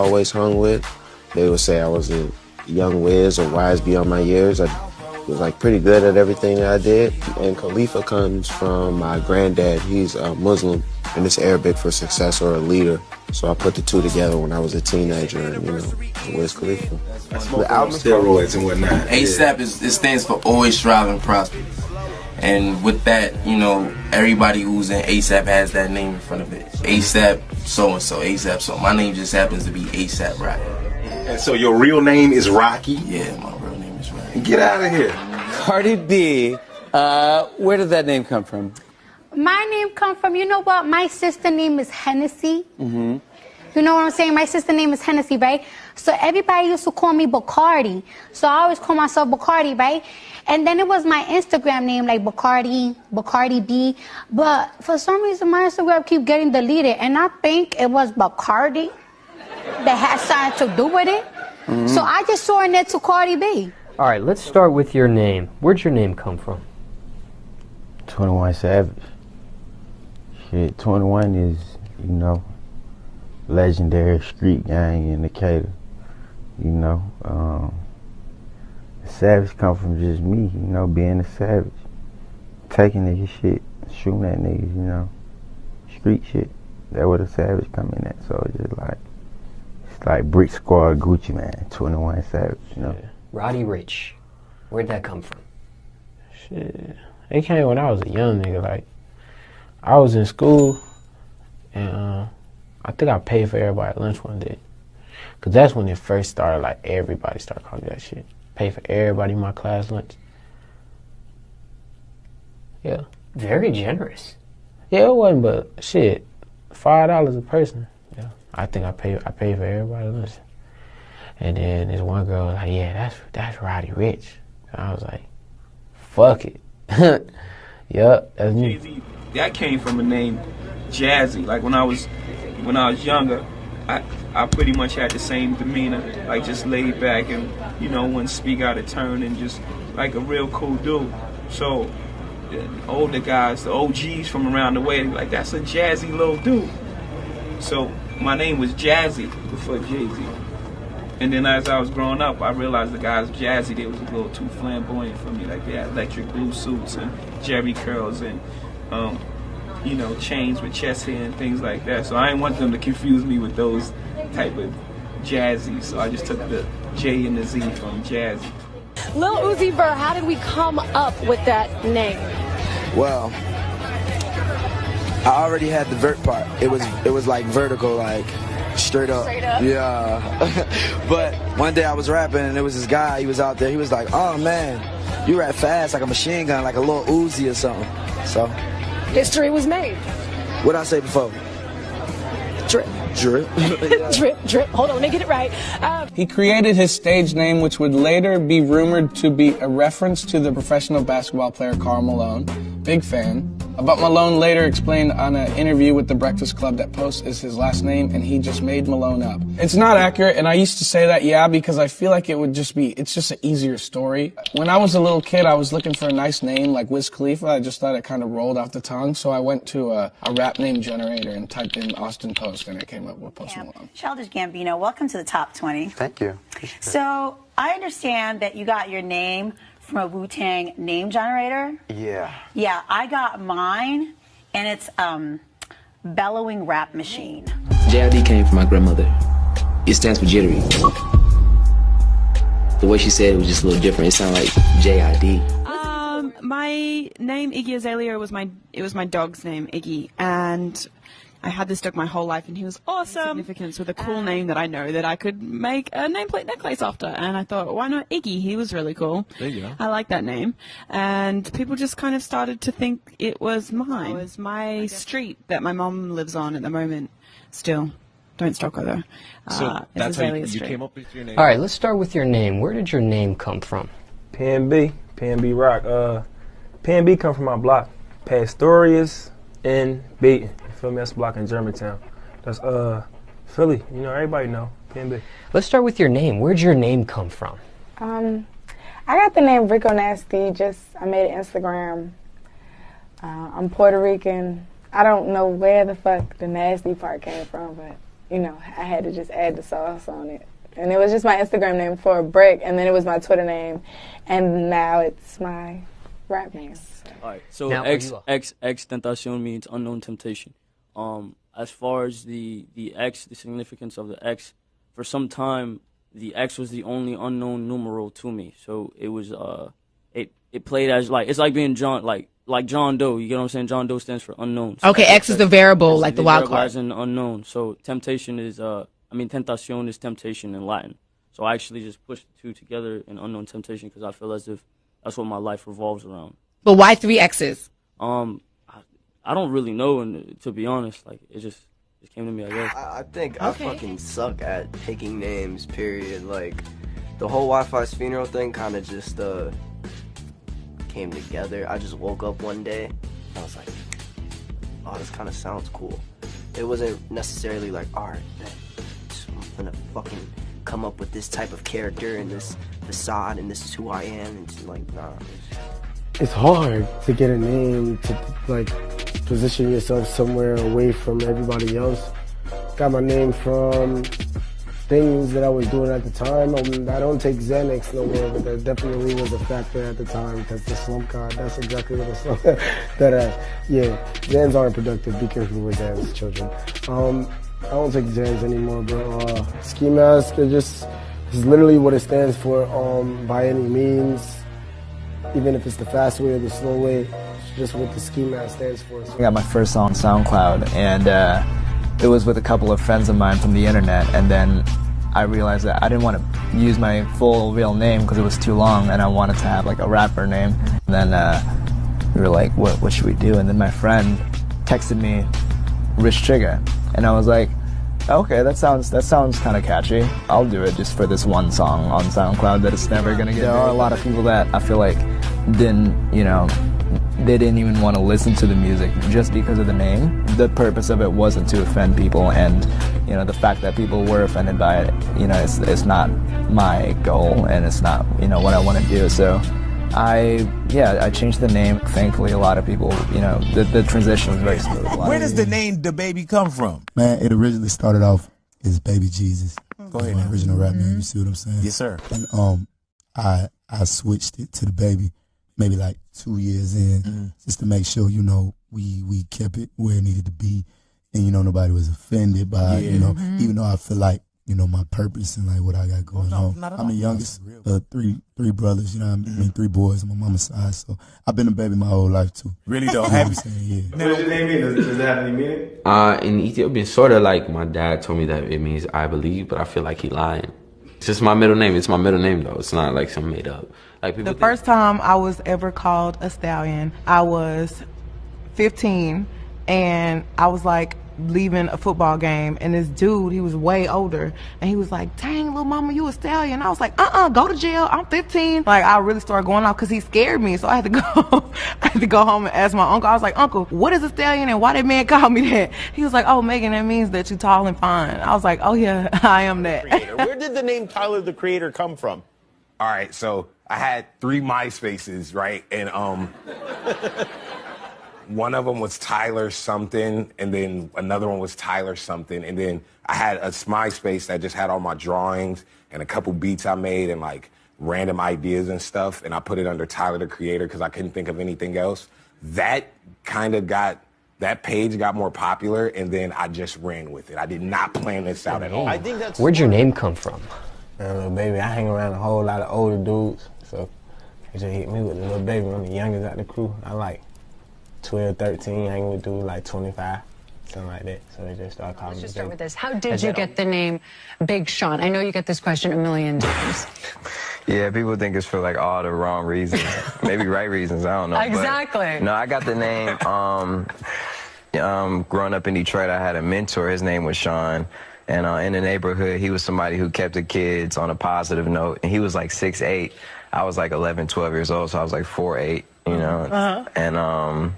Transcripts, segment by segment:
always hung with. They would say I was a young whiz or wise beyond my years. I was like pretty good at everything that I did. And Khalifa comes from my granddad. He's a Muslim, and it's Arabic for success or a leader. So I put the two together when I was a teenager, and Wiz Khalifa. The album steroids and whatnot. ASAP it stands for always strive and prosper. And with that, everybody who's in ASAP has that name in front of it. ASAP so-and-so, ASAP so. My name just happens to be ASAP Rocky. And so your real name is Rocky? Yeah, my real name is Rocky. Get out of here. Cardi B, where did that name come from? My name come from, you know what? My sister name is Hennessy. Mm-hmm. You know what I'm saying? My sister name is Hennessy, right? So everybody used to call me Bacardi. So I always call myself Bacardi, right? And then it was my Instagram name, like Bacardi B. But for some reason, my Instagram keep getting deleted. And I think it was Bacardi that had something to do with it. Mm-hmm. So I just shortened it to Cardi B. All right, let's start with your name. Where'd your name come from? 21 Savage. Shit, 21 is, legendary street gang in Decatur. Savage come from just me, being a savage. Taking nigga shit, shooting at niggas, street shit. That where the savage come in at. So it's like Brick Squad, Gucci Man, 21 Savage, Yeah. Roddy Ricch, where'd that come from? Shit, it came when I was a young nigga. Like, I was in school, and I think I paid for everybody lunch one day. Cause that's when it first started, like, everybody started calling me that shit. Pay for everybody in my class lunch. Yeah. Very generous. Yeah, it wasn't, but shit, $5 a person. Yeah, I think I paid for everybody lunch. And then this one girl was like, yeah, that's Roddy Ricch. And I was like, fuck it. Yup, that's me. Jay-Z, that came from a name, Jazzy. Like when I was younger, I pretty much had the same demeanor, like just laid back and wouldn't speak out of turn and just like a real cool dude. So the older guys, the OGs from around the way, like that's a jazzy little dude. So my name was Jazzy before Jay-Z. And then as I was growing up, I realized the guys jazzy, they was a little too flamboyant for me. Like they had electric blue suits and jerry curls and chains with chest hair and things like that. So I didn't want them to confuse me with those type of jazzy. So I just took the J and the Z from jazzy. Lil Uzi Vert, how did we come up with that name? Well, I already had the vert part. It was like vertical, like straight up. Straight up. Yeah. But one day I was rapping and there was this guy, he was out there, he was like, oh man, you rap fast like a machine gun, like a little Uzi or something. So history was made. What'd I say before? Drip. Drip. Drip, drip. Hold on, let me get it right. He created his stage name, which would later be rumored to be a reference to the professional basketball player Karl Malone. Big fan. But Malone later explained on an interview with The Breakfast Club that Post is his last name and he just made Malone up. It's not accurate, and I used to say that, yeah, because I feel like it's just an easier story. When I was a little kid, I was looking for a nice name like Wiz Khalifa. I just thought it kind of rolled off the tongue, so I went to a rap name generator and typed in Austin Post, and it came up with Post Malone. Childish Gambino, welcome to the top 20. Thank you. So I understand that you got your name from a Wu-Tang name generator. Yeah. Yeah, I got mine, and it's Bellowing Rap Machine. JID came from my grandmother. It stands for jittery. The way she said it was just a little different. It sounded like JID. My name Iggy Azalea was my dog's name, Iggy, and I had this dog my whole life, and he was awesome. Significance with a cool name that I know that I could make a nameplate necklace after, and I thought, why not Iggy? He was really cool. There you go. I like that name, and people just kind of started to think it was mine. It was my street that my mom lives on at the moment. Still, don't stalk her though. So that's how you came up with your name. All right, let's start with your name. Where did your name come from? PNB Rock. PNB come from my block, Pastorius and Beaton. You feel me? That's a block in Germantown. That's Philly. Everybody know PNB. Let's start with your name. Where'd your name come from? I got the name Rico Nasty. I made an Instagram. I'm Puerto Rican. I don't know where the fuck the nasty part came from, but you know, I had to just add the sauce on it. And it was just my Instagram name for a break, and then it was my Twitter name, and now it's my rap name. Alright, so XXXTENTACION means unknown temptation. As far as the X, the significance of the X, for some time, the X was the only unknown numeral to me. So it was, it played as, like, it's like being John, like John Doe, you get what I'm saying? John Doe stands for unknown. So okay, X is the variable, like the wild card. As in unknown. So temptation is, tentacion is temptation in Latin. So I actually just pushed the two together in unknown temptation because I feel as if that's what my life revolves around. But why 3 X's? I don't really know, and to be honest, like it just came to me, I guess. I think I fucking suck at picking names, period. Like, the whole Wi-Fi's funeral thing kind of just came together. I just woke up one day, I was like, oh, this kind of sounds cool. It wasn't necessarily like, alright, I'm gonna fucking come up with this type of character and this facade and this is who I am, and it's like, nah. It's hard to get a name to, like, position yourself somewhere away from everybody else. Got my name from things that I was doing at the time. I don't take Xanax no more, but that definitely was a factor at the time because the slump card, that's exactly what the slump, yeah, Xans aren't productive. Be careful with Xans, children. I don't take Xans anymore, but ski mask, is literally what it stands for, by any means. Even if it's the fast way or the slow way, it's just what the ski mask stands for. I got my first song on SoundCloud, and it was with a couple of friends of mine from the internet, and then I realized that I didn't want to use my full real name because it was too long, and I wanted to have like a rapper name. And then we were like, what should we do? And then my friend texted me Rich Trigger, and I was like, okay, that sounds kind of catchy. I'll do it just for this one song on SoundCloud that it's never gonna get. There are a lot of people that I feel like they didn't even want to listen to the music just because of the name. The purpose of it wasn't to offend people, and the fact that people were offended by it, it's not my goal, and it's not what I want to do. So I changed the name. Thankfully, a lot of people, the transition was very smooth. Where does the name The Baby come from? Man, it originally started off as Baby Jesus. Go ahead. My original rap name, you see what I'm saying? Yes, sir. And I switched it to The Baby maybe like 2 years in, just to make sure, we kept it where it needed to be, and nobody was offended by it, even though I feel like, my purpose and like what I got going on. I'm the youngest of three brothers, I mean, 3 boys on my mama's side, so I've been a baby my whole life too. Really though? Have you? Yeah. What does your name mean? Does it have any meaning? In Ethiopian, sort of like my dad told me that it means I believe, but I feel like he lying. It's just my middle name. It's my middle name though. It's not like some made up. Like people. The first time I was ever called a stallion, I was 15, and I was like leaving a football game, and this dude, he was way older, and he was like, dang, little mama, you a stallion. I was like, go to jail, I'm 15. Like, I really started going off because he scared me, so I had to go home and ask my uncle. I was like, uncle, what is a stallion and why did man call me that? He was like, oh, Megan, that means that you're tall and fine. I was like, oh yeah, I am that. Where did the name Tyler the Creator come from? All right, so I had 3 MySpaces, right? And one of them was Tyler something, and then another one was Tyler something, and then I had a MySpace that just had all my drawings and a couple beats I made and like random ideas and stuff, and I put it under Tyler the Creator because I couldn't think of anything else. That page got more popular, and then I just ran with it. I did not plan this out at all. I think that's Where'd your name come from? Lil Baby, I hang around a whole lot of older dudes, so they just hit me with the Lil Baby. I'm the youngest out the crew. I like 12, 13, hanging with dudes like 25, something like that. So they just started calling me. Let's just start with this. How did you get the name Big Sean? I know you get this question a million times. Yeah, people think it's for like all the wrong reasons. Maybe right reasons, I don't know. Exactly. But, no, I got the name, growing up in Detroit, I had a mentor. His name was Sean. And in the neighborhood, he was somebody who kept the kids on a positive note. And he was like 6'8". I was like 11, 12 years old, so I was like 4'8", And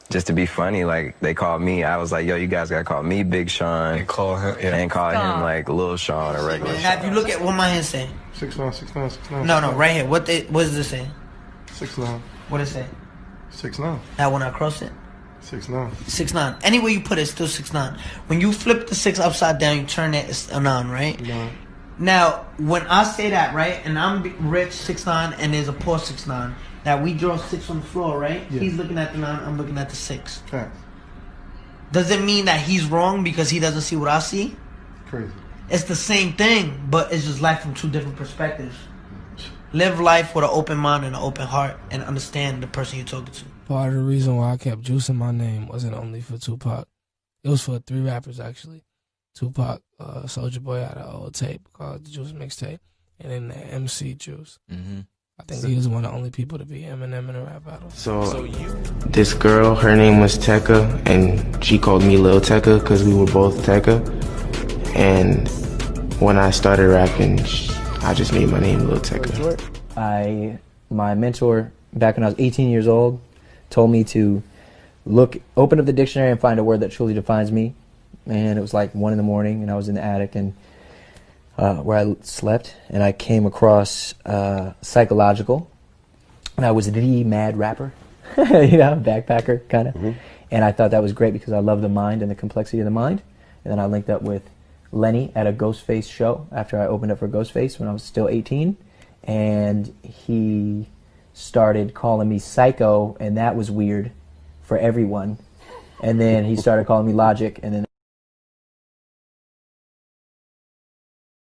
just to be funny, like they called me. I was like, yo, you guys gotta call me Big Sean. And call him, and call him like Lil Sean or regular Sean. Now, if you look at what my hand saying. 6'9", 6'9", 6'9". No, right here. What is this saying? 6'9". What is it say? 6'9". Now when I cross it. 6'9". 6'9". Any way you put it, it's still 6'9". When you flip the 6 upside down, you turn it, it's a 9, right? 9. Now, when I say that, right, and I'm Rich 6'9", and there's a Paul 6'9", now we draw 6 on the floor, right? Yeah. He's looking at the 9, I'm looking at the 6. Facts. Does it mean that he's wrong because he doesn't see what I see? Crazy. It's the same thing, but it's just life from 2 different perspectives. Live life with an open mind and an open heart and understand the person you're talking to. Part of the reason why I kept juicing my name wasn't only for Tupac. It was for 3 rappers, actually. Tupac, Soulja Boy had an old tape called the Juice Mixtape, and then the MC Juice. I think he was one of the only people to be Eminem in a rap battle. So this girl, her name was Tekka, and she called me Lil Tekka because we were both Tekka. And when I started rapping, I just made my name Lil Tekka. My mentor, back when I was 18 years old, told me to open up the dictionary and find a word that truly defines me. And it was like 1 in the morning, and I was in the attic and where I slept, and I came across psychological, and I was the mad rapper, backpacker kind of. And I thought that was great because I love the mind and the complexity of the mind. And then I linked up with Lenny at a Ghostface show after I opened up for Ghostface when I was still 18, and he started calling me Psycho, and that was weird for everyone. And then he started calling me Logic, and then